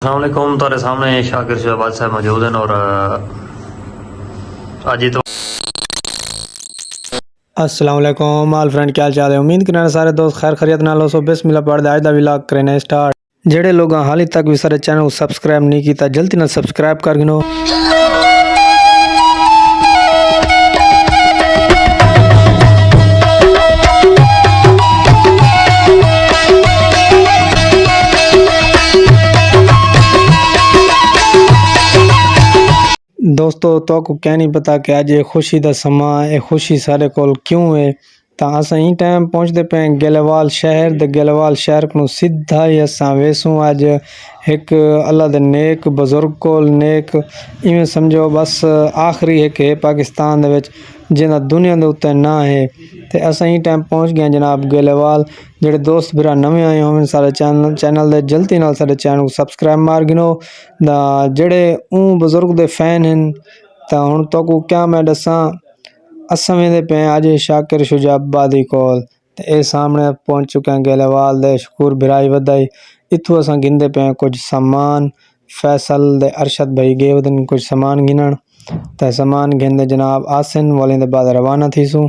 अस्सलामुअलैकुम। तुम्हारे सामने शाकिर शहबाज साहब मौजूद हैं और आज तो अस्सलाम वालेकुम ऑल फ्रेंड, क्या चाल है। उम्मीद करना सारे दोस्त खैर खैरियत नाल हो। सो बिस्मिल्लाह पढ़दे अज दा व्लॉग करने स्टार्ट। जेड़े लोग हाली तक भी सारे चैनल को सब्सक्राइब नहीं किया जल्दी नाल सब्सक्राइब कर गिनो। दोस्तों तो को क्या नहीं पता कि अज ये खुशी का समा ये खुशी सारे कोल क्यों है। तो अस ई टाइम पहुँचते पे गेलेवाल शहर दे गेलेवाल शहर को सीधा ही असा वेसूँ अज एक अल्लाह दे नेक बुजुर्ग को नेक इवें समझो बस आखिरी एक है पाकिस्तान दे विच जिन्दा दुनिया दे उत्ते ना है। तो अस ई टाइम पहुँच गए जनाब गेलेवाल। जेडे दोस्त भरा नवे आए होवन सारे चैनल दे जल्दी नाल सारे चैनल को सब्सक्राइब मार गिनो। जेडे बुजुर्ग दे फैन हैं तो हुण तो को क्या मैं दसा असां वेंदे पे अज शाकिर शुजाबादी कोल। ते ए सामने पहुंच चुके हैं गेलेवाल दे शकूर बिराई वधाई। इत्थों असां गिनदे पे कुछ सामान फैसल दे अरशद भाई गए उदन कुछ सामान गिनन। ते सामान गिनदे जनाब आसिन वाले दे बाद रवाना थीसूं।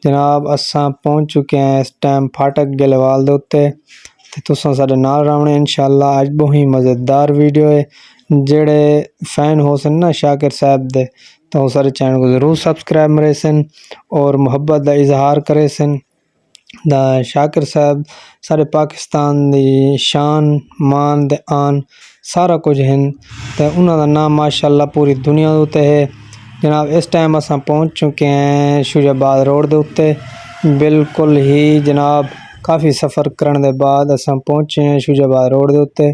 जनाब असां पहुंच चुके हैं इस टाइम फाटक गेलेवाल दे उत्ते। ते तुसां साडे नाल रवणे इंशाअल्लाह। अज बहुत ही मज़ेदार वीडियो है। जेड़े फैन हो सन ना शाकिर साहब दे तो सारे चैनल को ज़रूर सब्सक्राइब मरे सन और मुहब्बत का इजहार करे सन। शाकिर साहब सारे पाकिस्तान दी शान मान दे आन सारा कुछ हैं। तो उन्होंने नाम माशाअल्लाह पूरी दुनिया दे उत्ते है। जनाब इस टाइम असां पहुँच चुके हैं शुजाबाद रोड दे उत्ते बिल्कुल ही जनाब। काफ़ी सफ़र करने के बाद असां पहुँचे हैं शुजाबाद रोड दे उत्ते।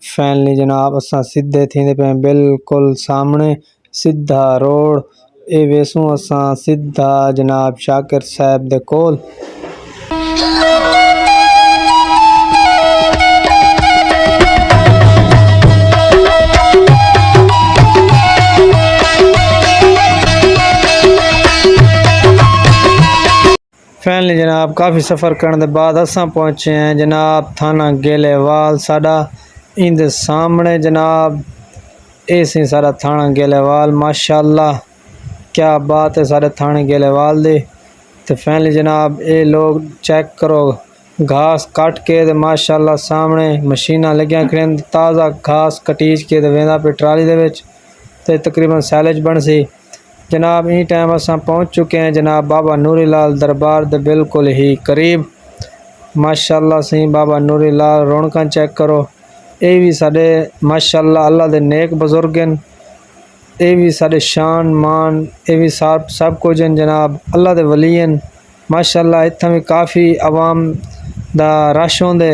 फाइनली जनाब असां सीधे थींदे पे बिल्कुल सामने सीधा रोड ए वेसूं असां सीधा जनाब शाकिर साहब दे कोल। फाइनली जनाब काफ़ी सफ़र करने के बाद असां पहुँचे हैं जनाब थाना गेलेवाल। साडा इंदे सामने जनाब ऐसे सारा थाना गेलेवाल माशाअल्लाह क्या बात है सारे थाने गेलेवाल दे। तो फाइनली जनाब ये लोग चेक करो घास काट के ते माशाअल्लाह सामने मशीना लगियां खड़ियां ताज़ा घास कटीज के वेंदा पे ट्राली दे विच ते तकरीबन सैलेज बन सी। जनाब ई टाइम असां पहुँच चुके हैं जनाब बाबा नूरी लाल दरबार दे बिल्कुल ही करीब। माशाअल्लाह सही बाबा नूरी लाल रौनकां चेक करो। ये भी साडे माशाअल्लाह अल्लाह दे नेक बुजुर्ग हैं। ये भी साडे शान मान ये भी सब कुछ हैं जनाब अल्लाह दे वली हैं माशाअल्लाह। इत्थां भी काफ़ी आवाम दा रश होंदे।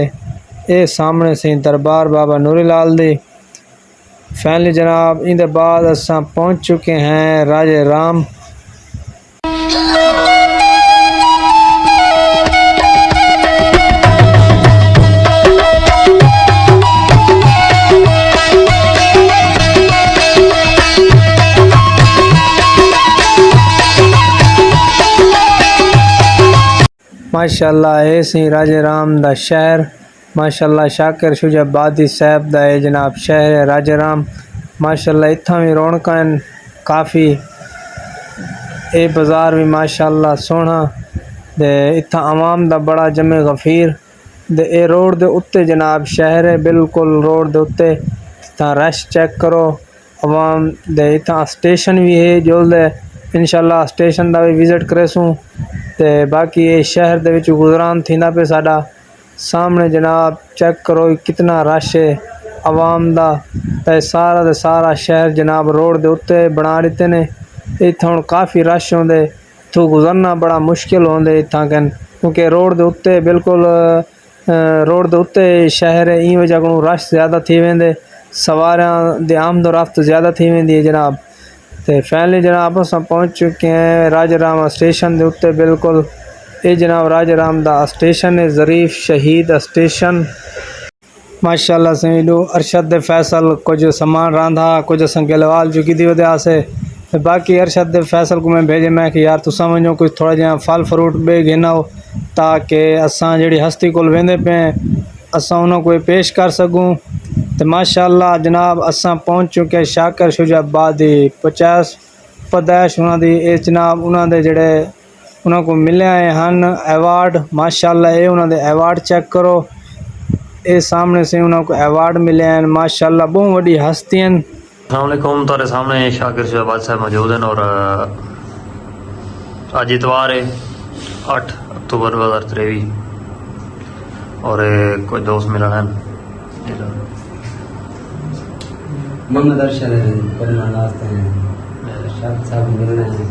ये सामने से दरबार बाबा नूरी लाल दी। फाइनली जनाब इंदे बाद असां पहुँच चुके हैं राजे राम। माशाअल्लाह ये सी राजे राम दा शहर माशाअल्लाह शाकिर शुजाबादी साहब दा है जनाब शहर है राजे राम। माशाअल्लाह इत्थां भी रौनकां काफ़ी। ये बाज़ार भी माशाअल्लाह सोहना ते इत्थां आवाम दा बड़ा जमे गफीर। ते ए रोड दे उत्ते जनाब शहर है बिल्कुल रोड दे उत्ते। इत्थां रश चेक करो आवाम दे। इत्थां स्टेशन भी है जुलदे इंशाअल्लाह स्टेशन दा भी विजिट करेसूँ। ते बाकी ये शहर दे विच गुजरान थींदा पे साडा सामने जनाब चेक करो कितना रश है आवाम दा। ते सारा शहर जनाब रोड दे उत्ते बना दिते ने। इत्थों काफ़ी रश होंदे इत्थों गुजरना बड़ा मुश्किल होंदे इत्थां कन क्योंकि रोड दे उत्ते बिल्कुल रोड दे उत्ते शहर है। ई वजह को रश ज़्यादा थी वेंदे सवारियां दी आमद रफ्त ज़्यादा थी वेंदी है जनाब। तो फाइनली जनाब असां पहुँच चुके हैं राजे राम स्टेशन के उत्ते बिल्कुल। ये जनाब राजे राम दा स्टेशन है ज़रीफ शहीद स्टेशन। माशाअल्लाह सही लो अरशद दे फैसल कुछ सामान रांधा कुछ असां गेलेवाल चुकी दी वजह से। बाकी अरशद दे फैसल को मैं भेजे मैं कि यार तुसां वञो कुछ थोड़ा जहा फल फ्रूट बे गिनाओ ताकि असां जड़ी हस्ती कोल वेंदे पे असां उन्होंने कोई पेश कर सकूँ। तो माशाअल्लाह जनाब असां पहुंच चुके शाकिर शुजाबाद दी 50 पैदाइश उन्हां दी। ये जनाब उन्हां दे जेड़े उन्हां को मिले हैं अवार्ड। माशाअल्लाह ये उन्हां दे अवार्ड चेक करो, ये सामने से उन्हां को अवार्ड मिले हैं माशाअल्लाह। बहुत वड्डी हस्ती हैं। अस्सलामुअलैकुम। तारे सामने शाकिर शहबाज साहब मौजूद हैं और आज इतवार है 8 अक्टूबर 2023 और कुछ दोस्त मिलन हैं। मोहम्मद अरशद करना नाश्ते हैं, शाह साहब मिलना है।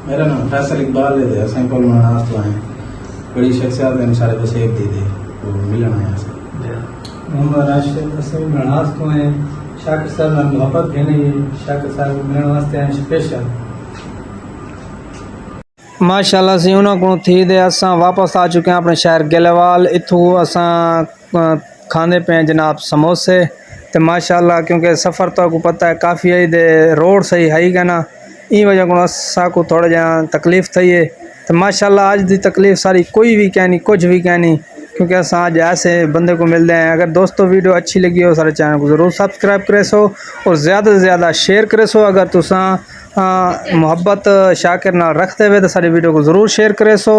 मेरा नाम फैसल इकबाल है। असें कोल नाश्ता है, बड़ी शख्सियत है सारे को सेब दी दे तो मिलना है। मोहम्मद राशिद असल नाज को हैं शाकिर साहब नाल मोहब्बत है नहीं, शाकिर साहब को मिलने वास्ते हैं स्पेशल। माशाअल्लाह से उन्होंने को थी दे असां वापस आ चुके हैं अपने शहर गेलेवाल। इथू असां खाने पे हैं जनाब समोसे। तो माशाअल्लाह क्योंकि सफ़र तो आपको पता है काफ़ी है दे रोड सही है ही ना, ई वजह को असा को थोड़ा जहा तकलीफ़ थी है। तो माशाअल्लाह आज दी तकलीफ़ सारी कोई भी कहनी कुछ भी कहनी, क्योंकि अस आज ऐसे बंदे को मिलते हैं। अगर दोस्तों वीडियो अच्छी लगी हो सारे चैनल को ज़रूर सब्सक्राइब करे सो और ज़्यादा से ज़्यादा शेयर करे सो। अगर तुसा मोहब्बत शाकिर नाल रखते हुए तो सारी वीडियो को ज़रूर शेयर करे सो।